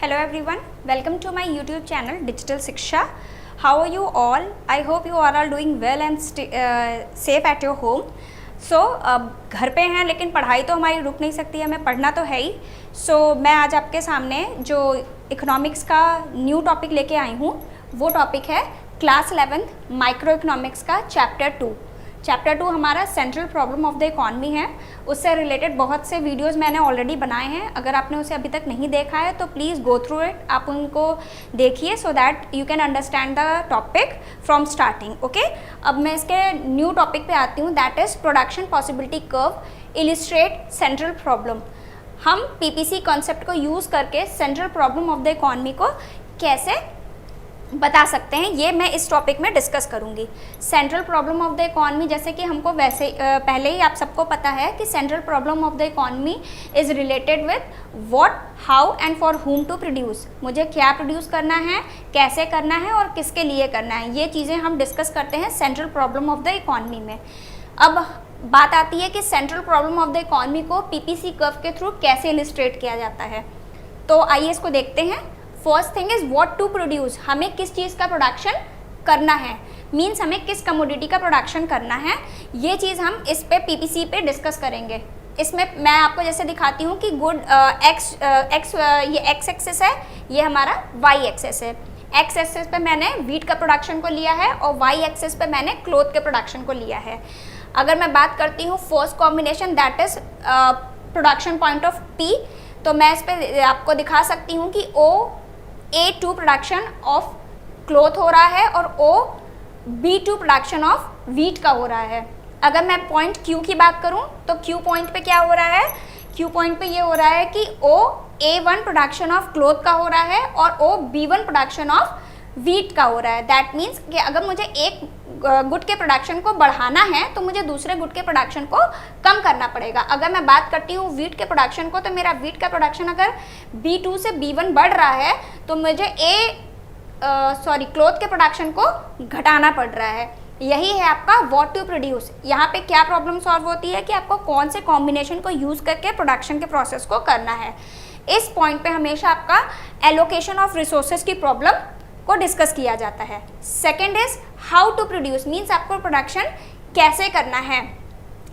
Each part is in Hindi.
Hello everyone, welcome to my YouTube channel Digital Shiksha. How are you all? I hope you are all doing well and safe at your home. So घर पे हैं लेकिन पढ़ाई तो हमारी रुक नहीं सकती, हमें पढ़ना तो है ही. मैं आज आपके सामने जो इकोनॉमिक्स का न्यू टॉपिक लेके आई हूँ वो टॉपिक है क्लास 11th माइक्रो इकोनॉमिक्स का चैप्टर 2 हमारा central problem of the economy है. उससे रिलेटेड बहुत से वीडियोस मैंने ऑलरेडी बनाए हैं. अगर आपने उसे अभी तक नहीं देखा है तो प्लीज़ गो थ्रू इट, आप उनको देखिए so that you can understand the topic from starting. Okay, अब मैं इसके न्यू टॉपिक पे आती हूँ, that is production possibility curve illustrate central problem. हम पीपीसी कॉन्सेप्ट को यूज़ करके central problem of the economy को कैसे बता सकते हैं, ये मैं इस टॉपिक में डिस्कस करूंगी. Central problem of the economy, जैसे कि हमको वैसे पहले ही आप सबको पता है कि central problem of the economy is related with what, how and for whom to produce. मुझे क्या प्रोड्यूस करना है, कैसे करना है और किसके लिए करना है, ये चीज़ें हम डिस्कस करते हैं central problem of the economy में. अब बात आती है कि central problem of the economy को पीपीसी कर्व के थ्रू कैसे इलिस्ट्रेट किया जाता है. तो आइए इसको देखते हैं. First thing is what to produce. हमें किस चीज़ का प्रोडक्शन करना है, मीन्स हमें किस कमोडिटी का प्रोडक्शन करना है, ये चीज़ हम इस पे पीपीसी पे डिस्कस करेंगे. इसमें मैं आपको जैसे दिखाती हूँ कि गुड ये एक्स एक्सेस है, ये हमारा वाई एक्सेस है. एक्स एक्सेस पे मैंने वीट का प्रोडक्शन को लिया है और वाई एक्सेस पे मैंने क्लोथ के प्रोडक्शन को लिया है. अगर मैं बात करती हूँ first combination, that is production point of P, तो मैं इस पर आपको दिखा सकती हूँ कि A2 प्रोडक्शन ऑफ क्लोथ हो रहा है और B2 प्रोडक्शन ऑफ वीट का हो रहा है. अगर मैं पॉइंट Q की बात करूं तो Q पॉइंट पे क्या हो रहा है, Q पॉइंट पे ये हो रहा है कि A1 प्रोडक्शन ऑफ क्लोथ का हो रहा है और B1 प्रोडक्शन ऑफ वीट का हो रहा है. दैट मीन्स कि अगर मुझे एक गुड के प्रोडक्शन को बढ़ाना है तो मुझे दूसरे गुड के प्रोडक्शन को कम करना पड़ेगा. अगर मैं बात करती हूँ वीट के प्रोडक्शन को, तो मेरा वीट का प्रोडक्शन अगर B2 से B1 बढ़ रहा है तो मुझे क्लोथ के प्रोडक्शन को घटाना पड़ रहा है. यही है आपका व्हाट टू प्रोड्यूस. यहाँ पे क्या प्रॉब्लम सॉल्व होती है कि आपको कौन से कॉम्बिनेशन को यूज़ करके प्रोडक्शन के प्रोसेस को करना है. इस पॉइंट पे हमेशा आपका एलोकेशन ऑफ रिसोर्सेज की प्रॉब्लम को डिस्कस किया जाता है. Second is how to produce, means आपको प्रोडक्शन कैसे करना है,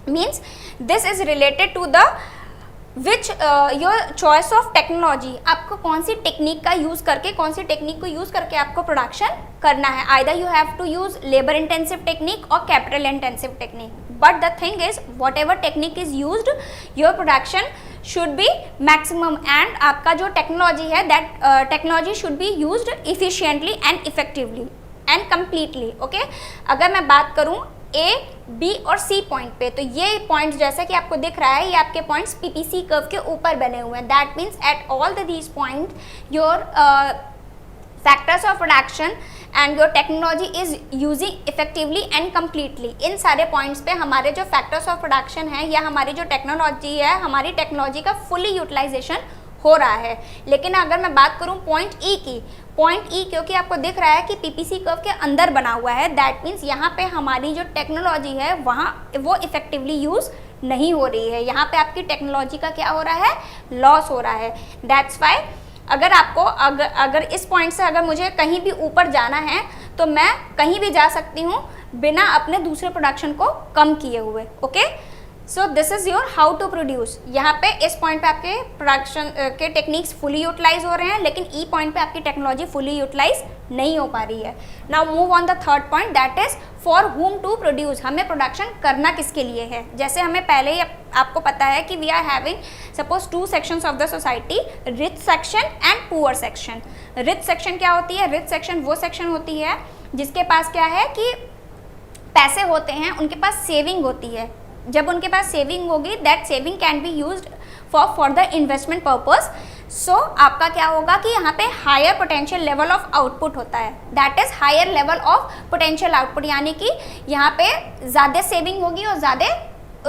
means this is related to the which your choice of technology. आपको कौन सी टेक्निक का यूज़ करके, कौन सी टेक्निक को यूज़ करके आपको प्रोडक्शन करना है. Either you have to use labour intensive technique और capital intensive technique. But the thing is what technique is used, your production should be maximum and आपका जो टेक्नोलॉजी है that technology should be used efficiently and effectively and completely. Okay, अगर मैं बात करूँ A, B और C पॉइंट पे, तो ये पॉइंट्स जैसा कि आपको दिख रहा है, ये आपके पॉइंट्स पीपीसी कर्व के ऊपर बने हुए हैं. That means at all these point your factors of production and your technology is using effectively and completely. इन सारे पॉइंट्स पे हमारे जो फैक्टर्स ऑफ प्रोडक्शन है या हमारी जो टेक्नोलॉजी है, हमारी टेक्नोलॉजी का फुली यूटिलाइजेशन हो रहा है. लेकिन अगर मैं बात करूं पॉइंट ई की, पॉइंट ई क्योंकि आपको दिख रहा है कि पीपीसी कर्व के अंदर बना हुआ है, दैट मीन्स यहाँ पे हमारी जो टेक्नोलॉजी है वहाँ वो इफेक्टिवली यूज़ नहीं हो रही है. यहाँ पे आपकी टेक्नोलॉजी का क्या हो रहा है, लॉस हो रहा है. दैट्स वाई अगर आपको अगर इस पॉइंट से अगर मुझे कहीं भी ऊपर जाना है तो मैं कहीं भी जा सकती हूँ बिना अपने दूसरे प्रोडक्शन को कम किए हुए. Okay, so this is your how to produce. यहाँ पे इस पॉइंट पे आपके प्रोडक्शन के टेक्निक्स फुली यूटिलाइज हो रहे हैं, लेकिन ई पॉइंट पे आपकी टेक्नोलॉजी फुली यूटिलाइज नहीं हो पा रही है. Now move on the third point, that is for whom to produce. हमें प्रोडक्शन करना किसके लिए है. जैसे हमें पहले ही आपको पता है कि we are having suppose 2 sections of the society, rich section and poor section. Rich section क्या होती है, रिच सेक्शन वो सेक्शन होती है जिसके पास क्या है कि पैसे होते हैं, उनके पास सेविंग होती है. जब उनके पास सेविंग होगी, that saving can be used for the investment purpose. So आपका क्या होगा कि यहाँ पे higher potential level of output होता है, that is higher level of potential output, यानी कि यहाँ पे ज़्यादा सेविंग होगी और ज़्यादा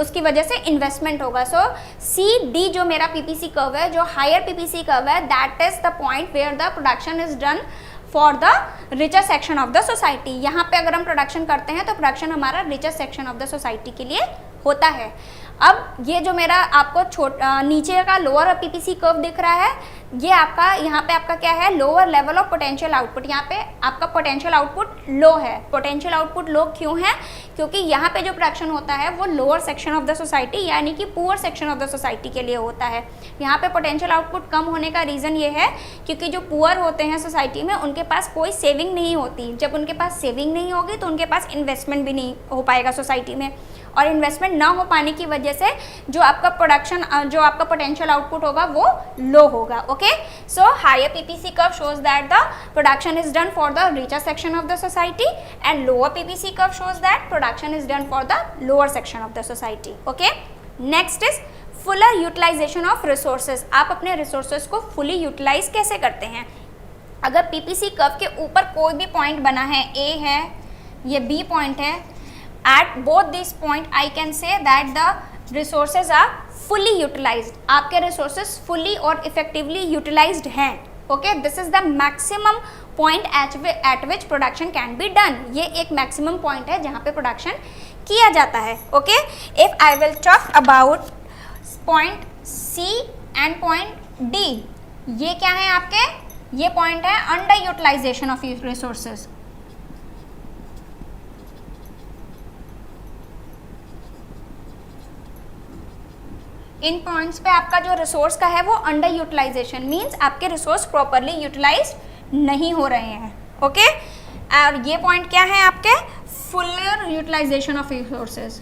उसकी वजह से इन्वेस्टमेंट होगा. सो CD जो मेरा पीपीसी कर्व है, जो हायर पीपीसी कर्व है, that is the point where the production is done for the richer section of the society. यहाँ पे अगर हम प्रोडक्शन करते हैं तो प्रोडक्शन हमारा richer section of the society के लिए होता है. अब ये जो मेरा आपको नीचे का लोअर पीपीसी कर्व दिख रहा है, ये आपका यहाँ पे आपका क्या है, lower level of potential output. यहाँ पे आपका पोटेंशियल आउटपुट लो है। पोटेंशियल आउटपुट लो क्यों है? क्योंकि यहाँ पे जो प्रोडक्शन होता है वो lower section of the society यानी कि poor section of the society के लिए होता है। यहाँ पे पोटेंशियल आउटपुट कम होने का रीज़न ये है क्योंकि जो पुअर होते हैं सोसाइटी में उनके पास कोई सेविंग नहीं होती। जब उनके पास सेविंग नहीं होगी तो उनके पास इन्वेस्टमेंट भी नहीं हो पाएगा सोसाइटी में, और इन्वेस्टमेंट ना हो पाने की वजह से जो आपका प्रोडक्शन, जो आपका पोटेंशियल आउटपुट होगा वो लो होगा। Okay, so higher PPC curve shows that the production is done for the richer section of the society and lower PPC curve shows that production is done for the lower section of the society. Okay, next is fuller utilization of resources. आप अपने रिसोर्सेज को फुली यूटिलाइज कैसे करते हैं? अगर पीपीसी कर्व के ऊपर कोई भी पॉइंट बना है, ए है, ये बी पॉइंट है, at both this point I can say that the resources are fully utilized. आपके resources fully और effectively utilized हैं। Okay, this is the maximum point at which production can be done. ये एक maximum point है जहाँ पे production किया जाता है। Okay, if I will talk about point C and point D, ये क्या है आपके? ये point है under utilization of resources। In points पे आपका जो रिसोर्स का है वो अंडर यूटिलाइजेशन मीन्स आपके रिसोर्स प्रॉपरली यूटिलाइज नहीं हो रहे हैं। ओके, और ये पॉइंट क्या है आपके? Fuller utilization of resources.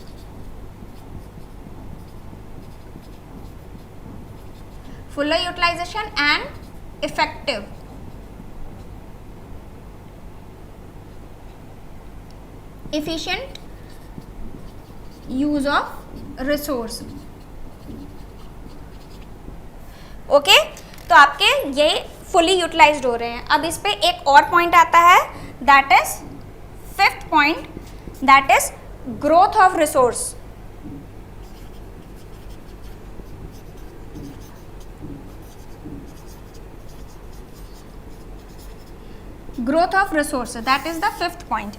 Fuller utilization and effective efficient use of resource। Okay, तो आपके ये फुली यूटिलाइज्ड हो रहे हैं। अब इस पे एक और पॉइंट आता है, that is fifth point, that is growth of resource. Growth of resources, that is the fifth point.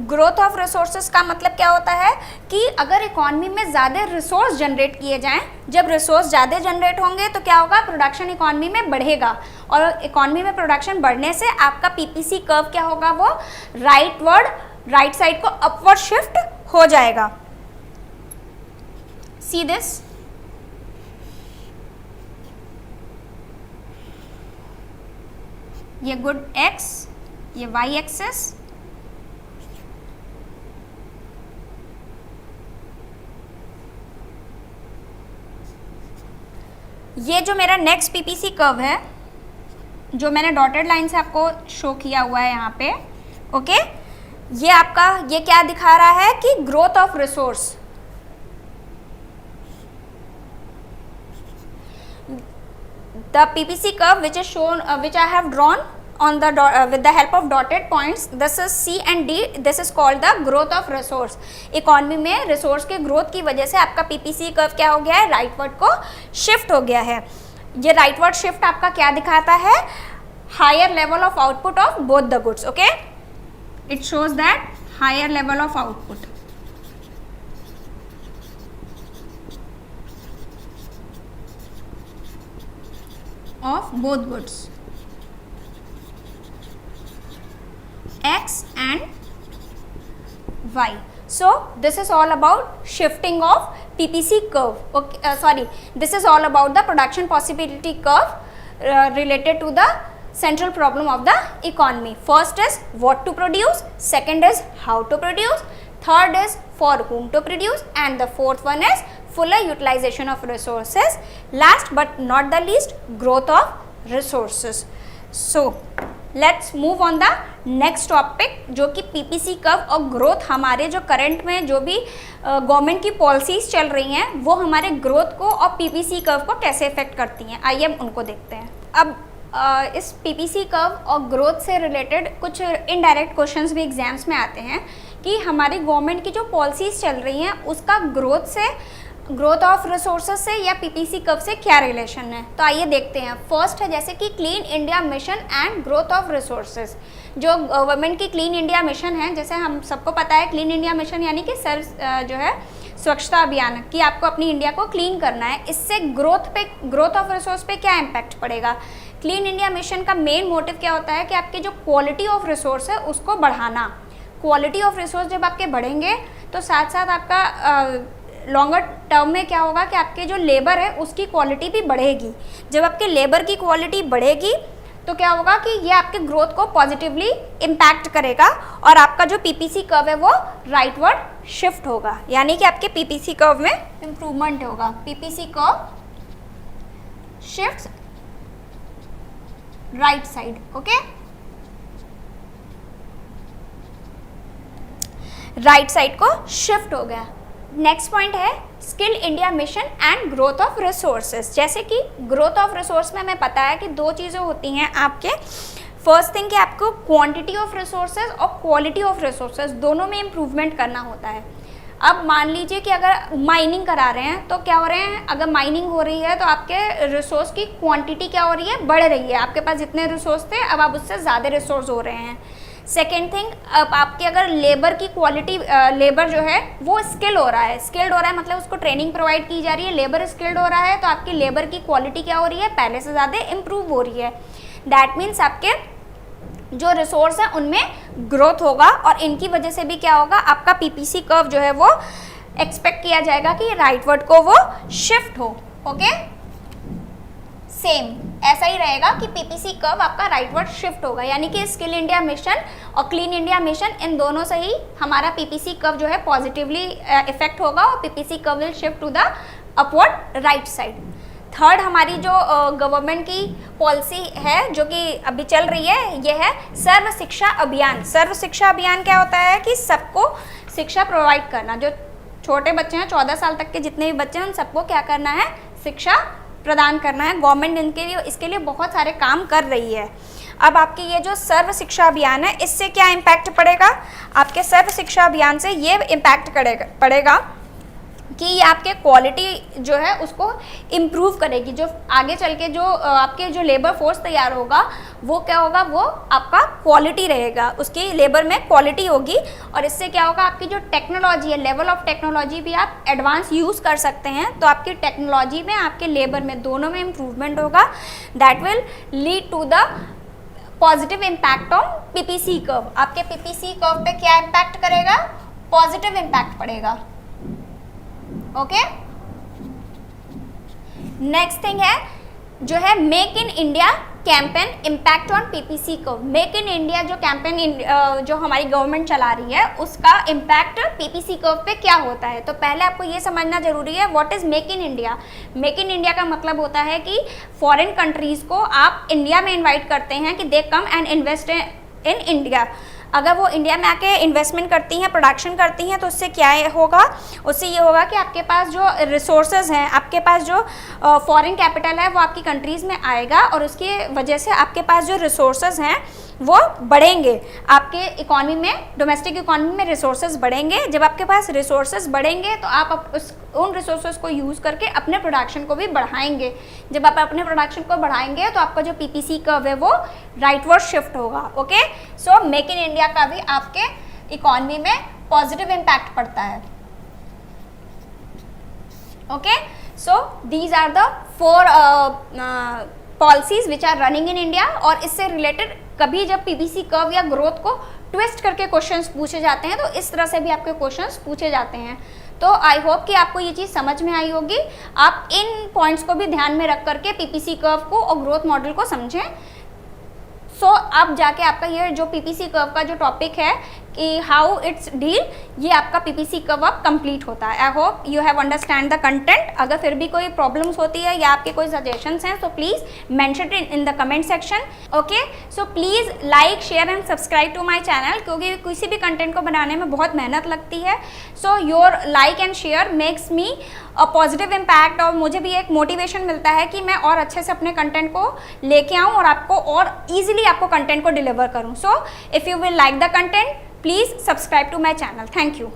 Growth of resources का मतलब क्या होता है कि अगर इकॉनमी में ज़्यादा रिसोर्स जनरेट किए जाएं, जब रिसोर्स ज़्यादा जनरेट होंगे तो क्या होगा? प्रोडक्शन इकॉनमी में बढ़ेगा, और इकॉनमी में प्रोडक्शन बढ़ने से आपका पीपीसी कर्व क्या होगा? वो राइट साइड को अपवर्ड शिफ्ट हो जाएगा। सी दिस, ये गुड एक्स, ये वाई एक्सिस, ये जो मेरा नेक्स्ट पीपीसी कर्व है जो मैंने डॉटेड लाइन से आपको शो किया हुआ है यहाँ पे। ओके, ये आपका ये क्या दिखा रहा है कि growth of resource. The PPC curve which is shown, which I have drawn on the with the help of dotted points, this is C and D, this is called the growth of resource। Economy में रिसोर्स के ग्रोथ की वजह से आपका पीपीसी कर्व क्या हो गया है? राइटवर्ड को शिफ्ट हो गया है। ये राइटवर्ड शिफ्ट आपका क्या दिखाता है? Higher level of output of both the goods. Okay, it shows that higher level of output of both goods, X and Y. So this is all about shifting of PPC curve. Okay, this is all about the production possibility curve related to the central problem of the economy. First is what to produce, second is how to produce, third is for whom to produce, and the fourth one is fuller utilization of resources. Last but not the least, growth of resources. So let's move on the next topic, जो कि पीपीसी कर्व और ग्रोथ हमारे जो करंट में जो भी गवर्नमेंट की पॉलिसीज चल रही हैं वो हमारे ग्रोथ को और पीपीसी कर्व को कैसे इफेक्ट करती हैं। आइए हम उनको देखते हैं। अब इस पीपीसी कर्व और ग्रोथ से रिलेटेड कुछ इनडायरेक्ट क्वेश्चंस भी एग्जाम्स में आते हैं कि हमारी गवर्नमेंट की जो पॉलिसीज चल रही हैं उसका ग्रोथ से, ग्रोथ ऑफ रिसोर्सेज से या पीपीसी कर्व से क्या रिलेशन है। तो आइए देखते हैं। फर्स्ट है जैसे कि clean India mission and growth of resources. जो गवर्नमेंट की क्लीन इंडिया मिशन है, जैसे हम सबको पता है क्लीन इंडिया मिशन यानी कि जो है स्वच्छता अभियान, कि आपको अपनी इंडिया को क्लीन करना है। इससे ग्रोथ ऑफ रिसोर्स पे क्या इम्पैक्ट पड़ेगा? क्लीन इंडिया मिशन का मेन मोटिव क्या होता है कि आपकी जो क्वालिटी ऑफ रिसोर्स है उसको बढ़ाना। क्वालिटी ऑफ रिसोर्स जब आपके बढ़ेंगे तो साथ साथ आपका लॉन्गर टर्म में क्या होगा कि आपके जो लेबर है उसकी क्वालिटी भी बढ़ेगी। जब आपके लेबर की क्वालिटी बढ़ेगी तो क्या होगा कि ये आपके ग्रोथ को पॉजिटिवली इम्पैक्ट करेगा और आपका जो पीपीसी कर्व है वो राइटवर्ड शिफ्ट होगा, यानी कि आपके पीपीसी कर्व में इम्प्रूवमेंट होगा। PPC curve shift right side, okay, right side को शिफ्ट हो गया। नेक्स्ट पॉइंट है skill India mission and growth of resources. जैसे कि ग्रोथ ऑफ रिसोर्स में हमें पता है कि दो चीज़ें होती हैं आपके। फर्स्ट थिंग कि आपको क्वांटिटी ऑफ रिसोर्सेज और क्वालिटी ऑफ रिसोर्सेज दोनों में इम्प्रूवमेंट करना होता है। अब मान लीजिए कि अगर माइनिंग करा रहे हैं तो क्या हो रहे हैं, अगर माइनिंग हो रही है तो आपके रिसोर्स की क्वांटिटी क्या हो रही है, बढ़ रही है। आपके पास जितने रिसोर्स थे अब आप उससे ज़्यादा रिसोर्स हो रहे हैं। सेकेंड थिंग, अब आपके अगर लेबर की क्वालिटी, लेबर जो है वो स्किल हो रहा है, स्किल्ड हो रहा है, मतलब उसको ट्रेनिंग प्रोवाइड की जा रही है, लेबर स्किल्ड हो रहा है, तो आपकी लेबर की क्वालिटी क्या हो रही है, पहले से ज़्यादा इम्प्रूव हो रही है। दैट मीन्स आपके जो रिसोर्स है उनमें ग्रोथ होगा और इनकी वजह से भी क्या होगा, आपका पीपीसी कर्व जो है वो एक्सपेक्ट किया जाएगा कि राइटवर्ड को वो शिफ्ट हो। ओके, सेम ऐसा ही रहेगा कि पीपीसी कर्व आपका राइटवर्ड शिफ्ट होगा, यानी कि स्किल इंडिया मिशन और क्लीन इंडिया मिशन इन दोनों से ही हमारा पीपीसी कर्व जो है पॉजिटिवली इफेक्ट होगा और PPC curve will shift to the upward right side. Third हमारी जो गवर्नमेंट की पॉलिसी है जो कि अभी चल रही है, ये है सर्व शिक्षा अभियान। सर्व शिक्षा अभियान क्या होता है कि सबको शिक्षा प्रोवाइड करना। जो छोटे बच्चे हैं, 14 साल तक के जितने भी बच्चे हैं, उन सबको क्या करना है, शिक्षा प्रदान करना है। गवर्नमेंट इसके लिए बहुत सारे काम कर रही है। अब आपके ये जो सर्व शिक्षा अभियान है, इससे क्या इम्पैक्ट पड़ेगा, आपके सर्व शिक्षा अभियान से ये इम्पैक्ट पड़ेगा कि ये आपके क्वालिटी जो है उसको इम्प्रूव करेगी। जो आगे चल के जो आपके जो लेबर फोर्स तैयार होगा वो क्या होगा, वो आपका क्वालिटी रहेगा, उसकी लेबर में क्वालिटी होगी और इससे क्या होगा, आपकी जो टेक्नोलॉजी है, लेवल ऑफ टेक्नोलॉजी भी आप एडवांस यूज़ कर सकते हैं। तो आपकी टेक्नोलॉजी में, आपके लेबर में, दोनों में इम्प्रूवमेंट होगा। That will lead to the positive impact on PPC curve. आपके पीपीसी कर्व पे क्या इम्पैक्ट करेगा, पॉजिटिव इम्पैक्ट पड़ेगा। ओके, नेक्स्ट थिंग है जो है make in India campaign impact on PPC curve. Make in India जो कैंपेन जो हमारी गवर्नमेंट चला रही है उसका इम्पैक्ट पीपीसी कर्व पे क्या होता है। तो पहले आपको ये समझना जरूरी है what is make in India. Make in India का मतलब होता है कि फॉरेन कंट्रीज को आप इंडिया में इन्वाइट करते हैं कि they come and invest in India. अगर वो इंडिया में आके इन्वेस्टमेंट करती हैं, प्रोडक्शन करती हैं, तो उससे क्या होगा, उससे ये होगा कि आपके पास जो रिसोर्सेज हैं, आपके पास जो फॉरेन कैपिटल है वो आपकी कंट्रीज़ में आएगा और उसकी वजह से आपके पास जो रिसोर्सेज हैं वो बढ़ेंगे। आपके इकॉनमी में, डोमेस्टिक इकॉनमी में रिसोर्सेज बढ़ेंगे। जब आपके पास रिसोर्सेज बढ़ेंगे तो आप उन रिसोर्सेज को यूज़ करके अपने प्रोडक्शन को भी बढ़ाएंगे। जब आप अपने प्रोडक्शन को बढ़ाएंगे तो आपका जो पीपीसी कर्व है वो राइटवर्ड शिफ्ट होगा। Okay, so make in India का भी आपके इकॉनमी में पॉजिटिव इम्पैक्ट पड़ता है। Okay, so these are the 4 policies which are running in India. और इससे रिलेटेड कभी जब पीपीसी कर्व या ग्रोथ को ट्विस्ट करके क्वेश्चंस पूछे जाते हैं तो इस तरह से भी आपके क्वेश्चंस पूछे जाते हैं। तो आई होप कि आपको ये चीज़ समझ में आई होगी। आप इन पॉइंट्स को भी ध्यान में रख करके पीपीसी कर्व को और ग्रोथ मॉडल को समझें। सो अब जाके आपका ये जो पीपीसी कर्व का जो टॉपिक है कि हाउ इट्स डील, ये आपका पीपीसी कर्व अब कंप्लीट होता है। I hope you have understand the content. अगर फिर भी कोई प्रॉब्लम्स होती है या आपके कोई सजेशंस हैं तो please mention it in the comment section. Okay, so please like, share and subscribe to my channel, क्योंकि किसी भी कंटेंट को बनाने में बहुत मेहनत लगती है। So your like and share makes me a positive impact और मुझे भी एक मोटिवेशन मिलता है कि मैं और अच्छे से अपने कंटेंट को लेके आऊँ और आपको और ईजिली आपको कंटेंट को डिलीवर करूँ। So if you will like the content, please subscribe to my channel. Thank you.